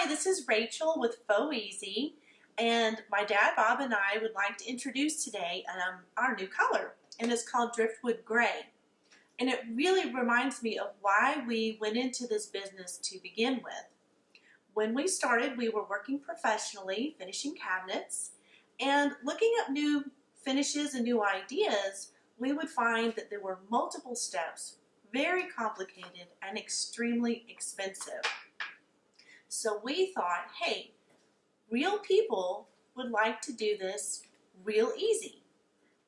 Hi, this is Rachel with Faux Easy, and my dad Bob and I would like to introduce today our new color, and it's called Driftwood Gray. And it really reminds me of why we went into this business to begin with. When we started, we were working professionally, finishing cabinets, and looking at new finishes and new ideas, we would find that there were multiple steps, very complicated and extremely expensive. So we thought, hey, real people would like to do this real easy.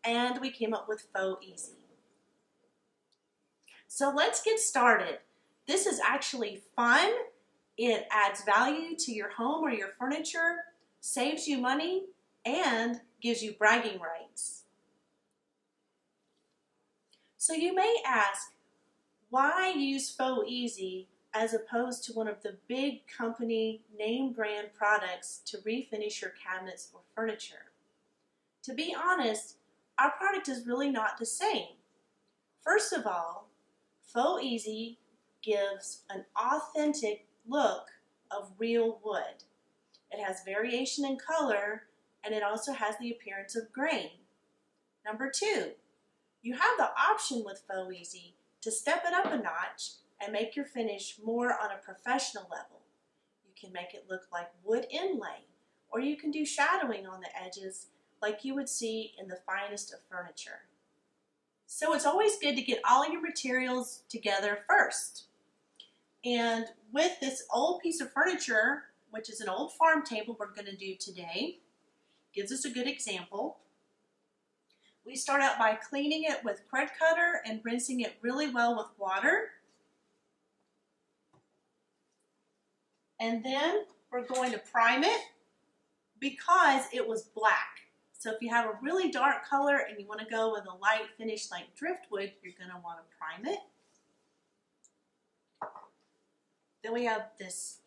And we came up with Faux Easy. So let's get started. This is actually fun. It adds value to your home or your furniture, saves you money, and gives you bragging rights. So you may ask, why use Faux Easy as opposed to one of the big company name brand products to refinish your cabinets or furniture? To be honest, our product is really not the same. First of all, Faux Easy gives an authentic look of real wood. It has variation in color, and it also has the appearance of grain. Number two, you have the option with Faux Easy to step it up a notch and make your finish more on a professional level. You can make it look like wood inlay, or you can do shadowing on the edges like you would see in the finest of furniture. So it's always good to get all your materials together first. And with this old piece of furniture, which is an old farm table we're going to do today, gives us a good example. We start out by cleaning it with Crud Cutter and rinsing it really well with water. And then we're going to prime it because it was black. So if you have a really dark color and you want to go with a light finish like Driftwood, you're going to want to prime it. Then we have this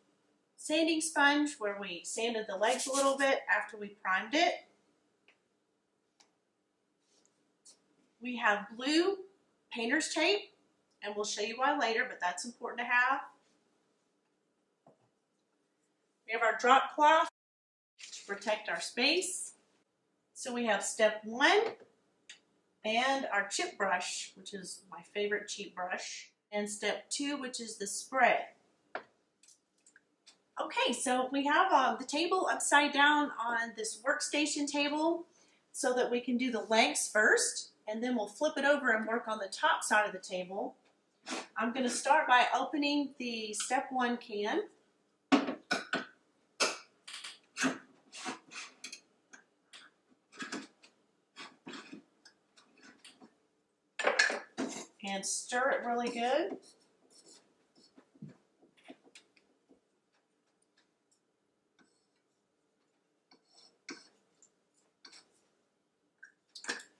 sanding sponge where we sanded the legs a little bit after we primed it. We have blue painter's tape, and we'll show you why later, but that's important to have. We have our drop cloth to protect our space. So we have step one and our chip brush, which is my favorite cheap brush, and step two, which is the spray. Okay, so we have the table upside down on this workstation table so that we can do the legs first, and then we'll flip it over and work on the top side of the table. I'm going to start by opening the step one can. And stir it really good.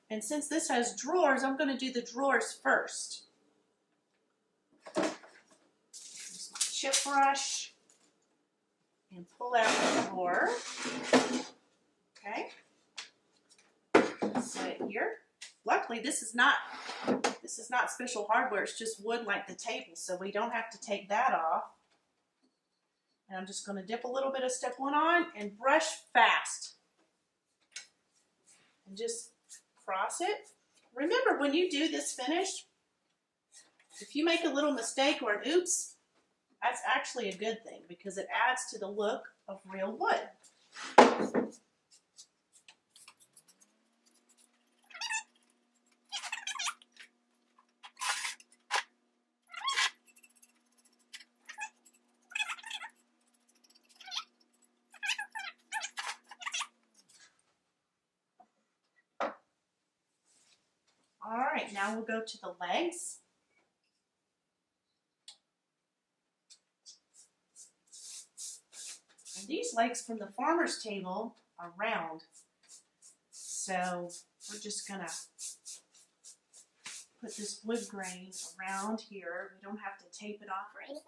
And since this has drawers, I'm going to do the drawers first. Use my chip brush and pull out the drawer. Okay. Set it here. Luckily, this is not special hardware. It's just wood like the table, so we don't have to take that off. And I'm just going to dip a little bit of step one on and brush fast. And just cross it. Remember, when you do this finish, if you make a little mistake or an oops, that's actually a good thing because it adds to the look of real wood. All right, now we'll go to the legs. And these legs from the farmer's table are round. So we're just gonna put this wood grain around here. We don't have to tape it off or anything.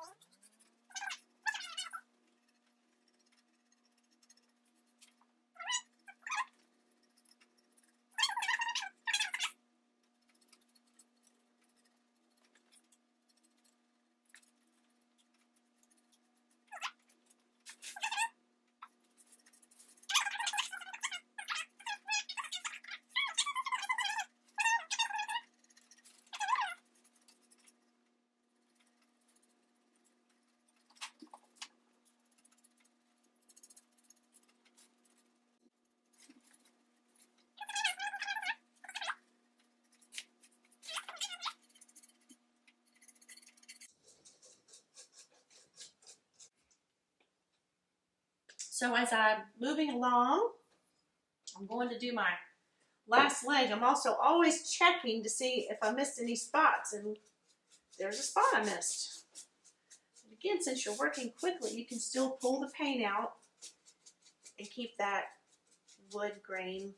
So as I'm moving along, I'm going to do my last leg. I'm also always checking to see if I missed any spots, and there's a spot I missed. And again, since you're working quickly, you can still pull the paint out and keep that wood grain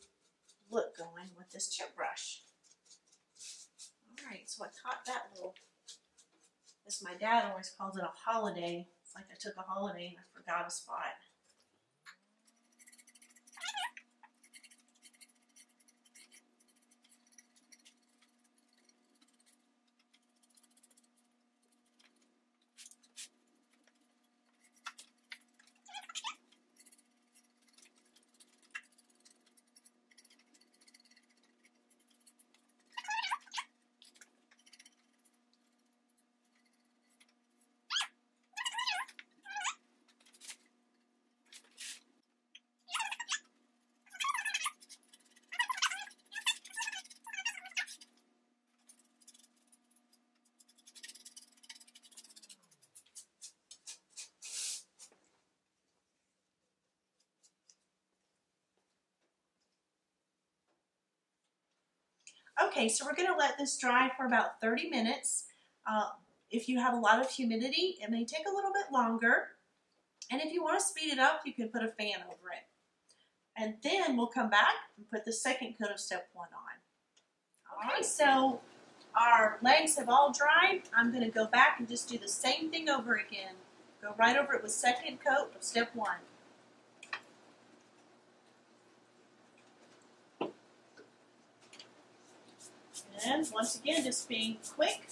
look going with this chip brush. All right, so I caught that little, as my dad always calls it, a holiday. It's like I took a holiday and I forgot a spot. Okay, so we're going to let this dry for about 30 minutes. If you have a lot of humidity, it may take a little bit longer. And if you want to speed it up, you can put a fan over it. And then we'll come back and put the second coat of step 1 on. All right, so our legs have all dried. I'm going to go back and just do the same thing over again. Go right over it with second coat of step 1. And once again, just being quick,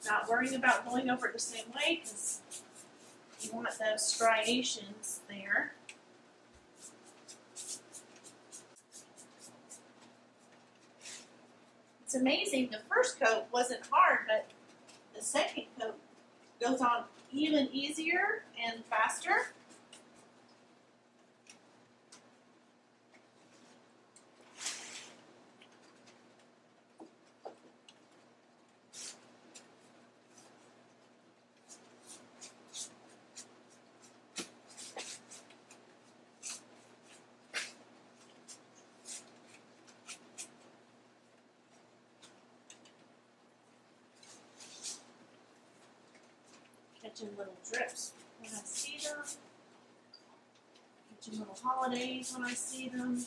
not worrying about going over it the same way because you want those striations there. It's amazing, the first coat wasn't hard, but the second coat goes on even easier and faster. Catching little drips when I see them. Catching little holidays when I see them.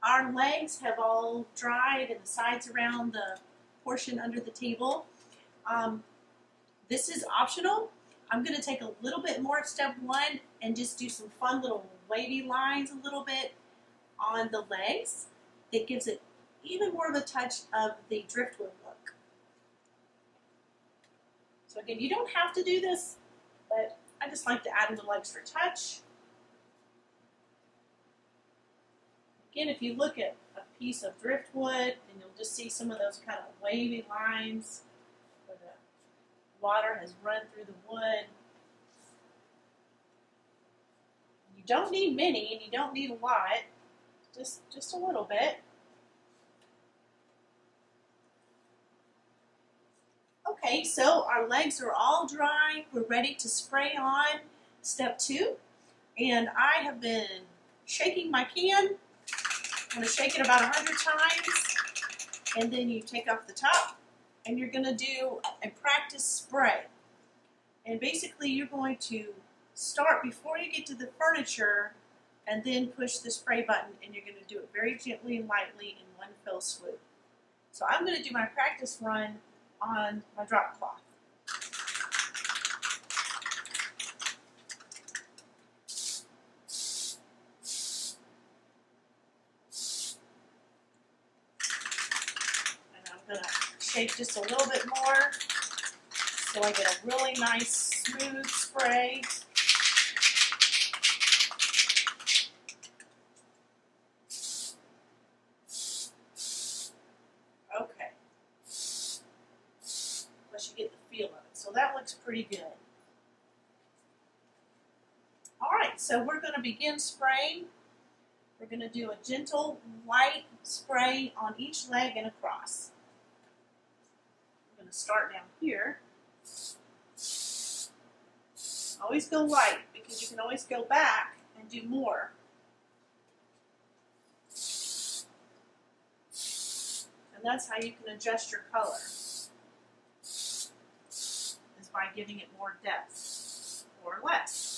Our legs have all dried and the sides around the portion under the table. This is optional. I'm going to take a little bit more of step 1 and just do some fun little wavy lines a little bit on the legs. That gives it even more of a touch of the driftwood look. So again, you don't have to do this, but I just like to add a little extra touch. Again, if you look at a piece of driftwood, and you'll just see some of those kind of wavy lines where the water has run through the wood. You don't need many, and you don't need a lot, just a little bit. Okay, so our legs are all dry. We're ready to spray on step 2, and I have been shaking my can. I'm going to shake it about 100 times, and then you take off the top, and you're going to do a practice spray. And basically, you're going to start before you get to the furniture, and then push the spray button, and you're going to do it very gently and lightly in one fell swoop. So I'm going to do my practice run on my drop cloth. I'm going to shake just a little bit more so I get a really nice smooth spray. looks pretty good. All right, so we're going to begin spraying. We're going to do a gentle light spray on each leg and across. I'm going to start down here. Always go light because you can always go back and do more. And that's how you can adjust your color, is by giving it more depth or less.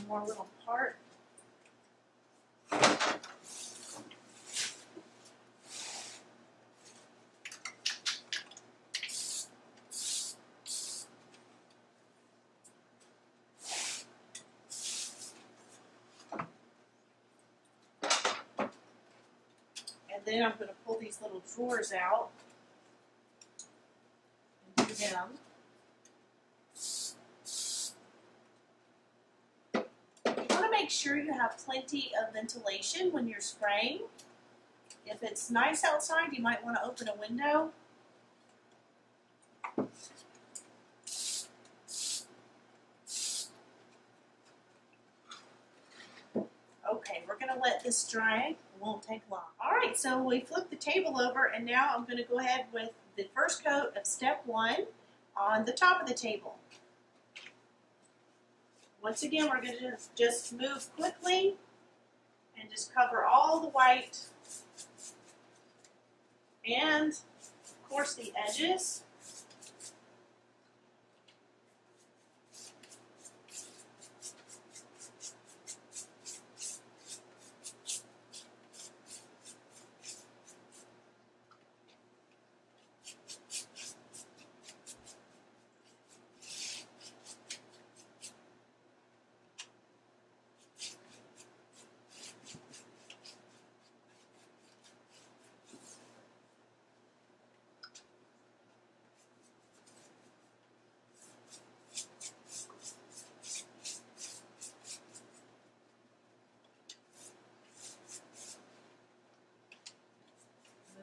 One more little part. And then I'm going to pull these little drawers out and do them. Make sure you have plenty of ventilation when you're spraying. If it's nice outside, you might want to open a window. Okay, we're going to let this dry. It won't take long. Alright, so we flip the table over, and now I'm going to go ahead with the first coat of step 1 on the top of the table. Once again, we're going to just move quickly and just cover all the white and, of course, the edges.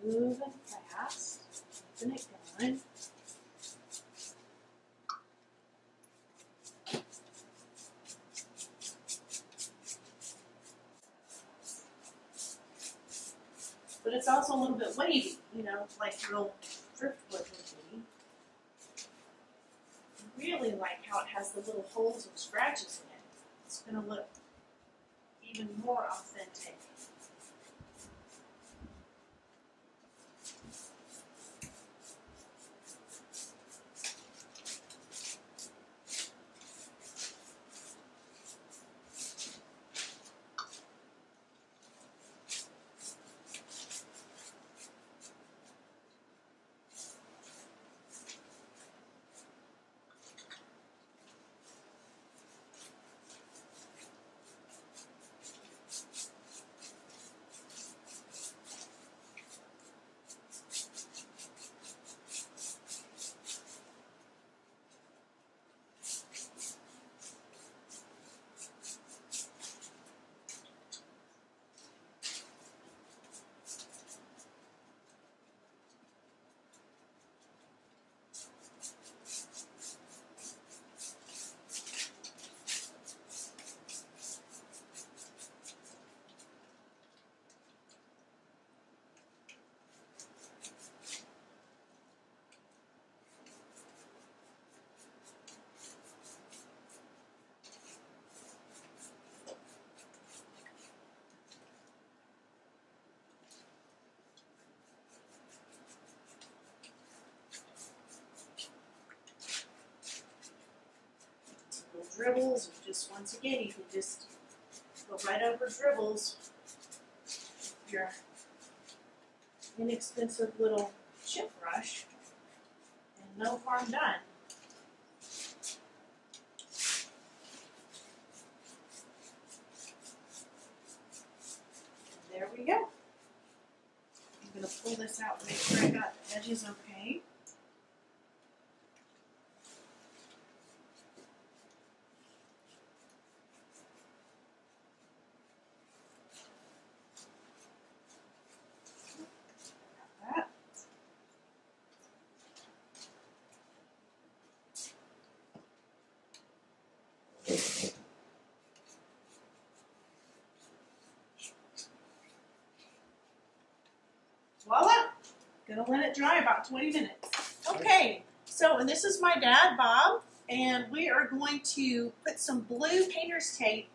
Moving fast, keeping it going. But it's also a little bit wavy, you know, like real driftwood would be. I really like how it has the little holes and scratches in it. It's going to look even more authentic. dribbles, or just once again, you can just go right over dribbles. Your inexpensive little chip brush, and no harm done. And there we go. I'm going to pull this out and make sure I got the edges okay. Voila! Gonna let it dry about 20 minutes. Okay, so, and this is my dad, Bob, and we are going to put some blue painter's tape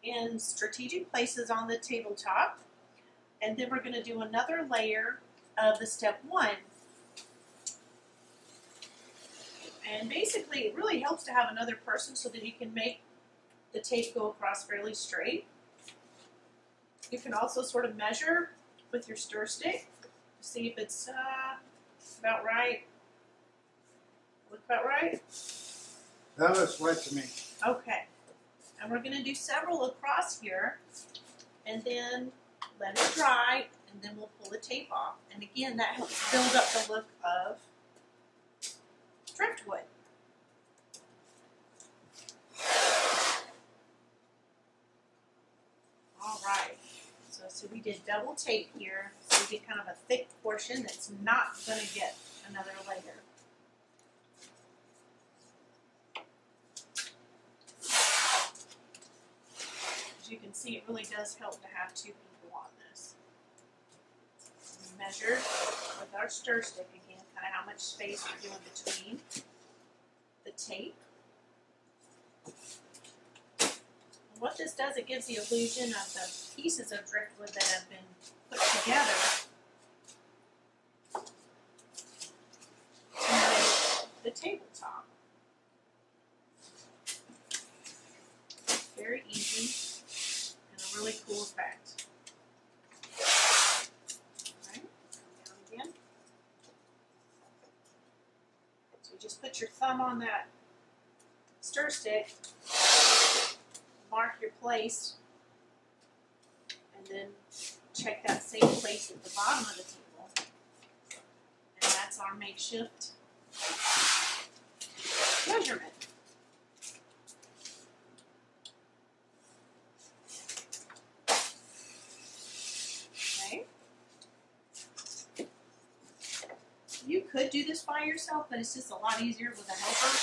in strategic places on the tabletop, and then we're gonna do another layer of the step 1. And basically, it really helps to have another person so that you can make the tape go across fairly straight. You can also sort of measure with your stir stick. See if it's about right. Look about right? That looks right to me. Okay. And we're going to do several across here, and then let it dry, and then we'll pull the tape off. And again, that helps build up the look of Driftwood. All right. So we did double tape here, so we get kind of a thick portion that's not going to get another layer. As you can see, it really does help to have 2 people on this. We measured with our stir stick again, kind of how much space we're doing between the tape. What this does, it gives the illusion of the pieces of driftwood that have been put together to make the tabletop. Very easy and a really cool effect. Alright, down again. So you just put your thumb on that stir stick, mark your place, and then check that same place at the bottom of the table. And that's our makeshift measurement. Okay. You could do this by yourself, but it's just a lot easier with a helper.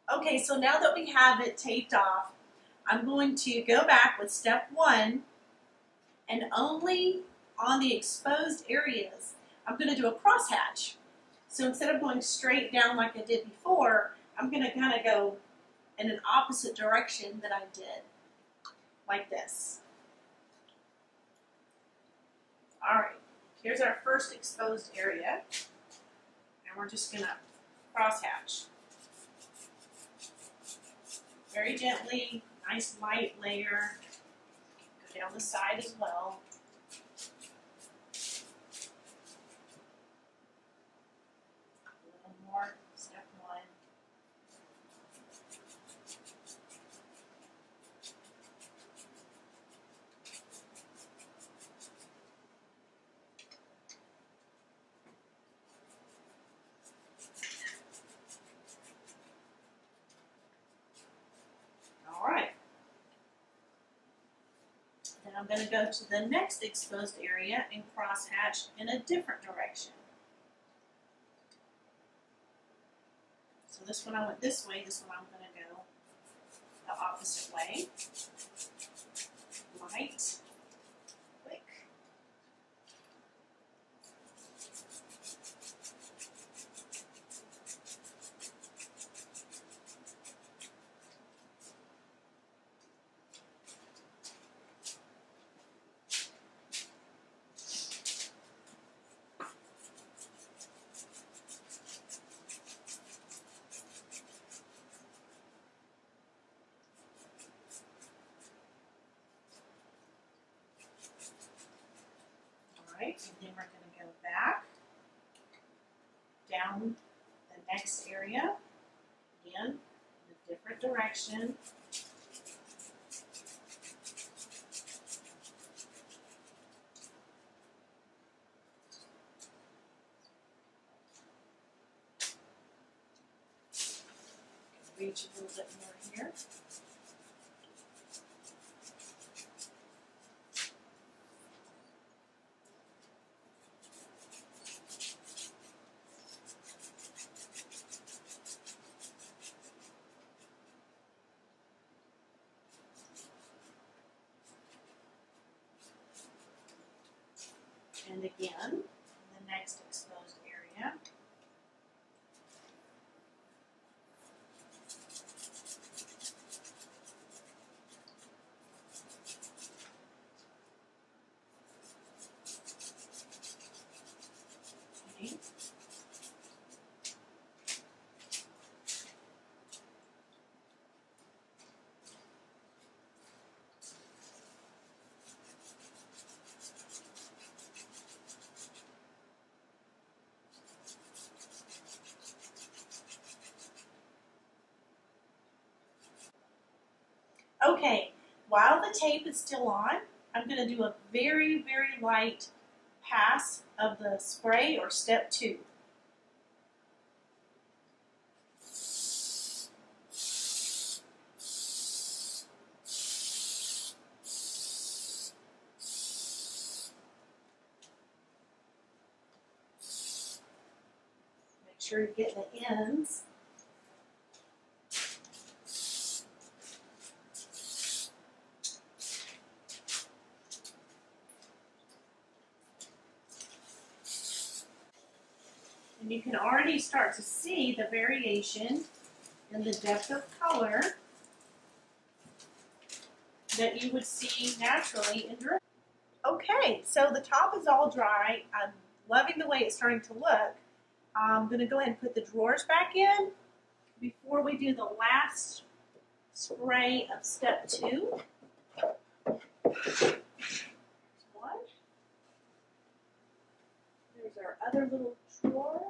Okay, so now that we have it taped off, I'm going to go back with step 1, and only on the exposed areas, I'm going to do a crosshatch. So instead of going straight down like I did before, I'm going to kind of go in an opposite direction that I did, like this. All right, here's our first exposed area, and we're just going to crosshatch. Very gently, nice light layer. Go down the side as well. A little more, step 1. I'm going to go to the next exposed area and crosshatch in a different direction. So this one I went this way, this one I'm going to go the opposite way. Light, quick. Alright, and then we're going to go back down the next area, again, in a different direction. Reach a little bit more here. And again, in the next exposed area. Okay. Okay, while the tape is still on, I'm going to do a very, very light pass of the spray or step 2. Make sure you get the ends. And you can already start to see the variation in the depth of color that you would see naturally in Driftwood. Okay, so the top is all dry. I'm loving the way it's starting to look. I'm going to go ahead and put the drawers back in before we do the last spray of step 2. One. There's our other little drawer.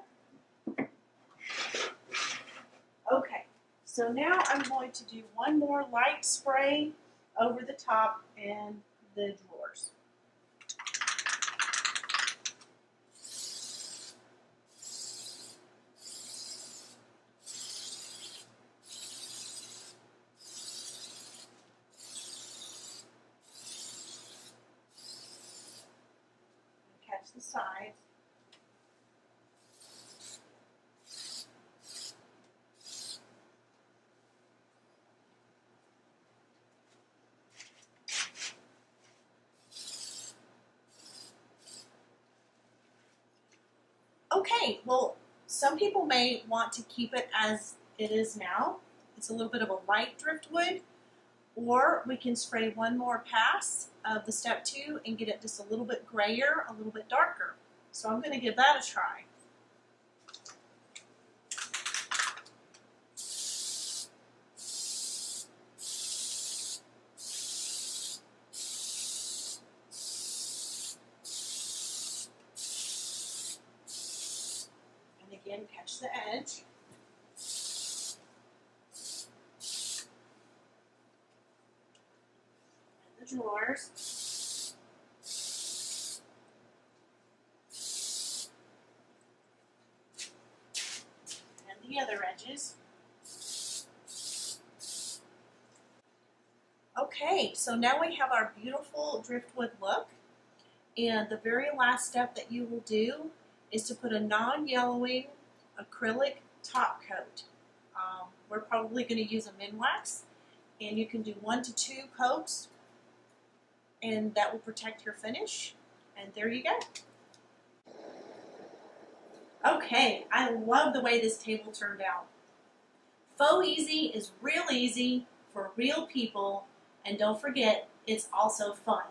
Okay, so now I'm going to do one more light spray over the top and the drawers. Catch the sides. Okay, well, some people may want to keep it as it is now. It's a little bit of a light driftwood, or we can spray one more pass of the step 2 and get it just a little bit grayer, a little bit darker. So I'm going to give that a try. And again, catch the edge. And the drawers. And the other edges. Okay, so now we have our beautiful driftwood look. And the very last step that you will do is to put a non-yellowing acrylic top coat. We're probably going to use a Minwax, and you can do 1 to 2 coats, and that will protect your finish. And there you go. Okay, I love the way this table turned out. Faux Easy is real easy for real people, and don't forget, it's also fun.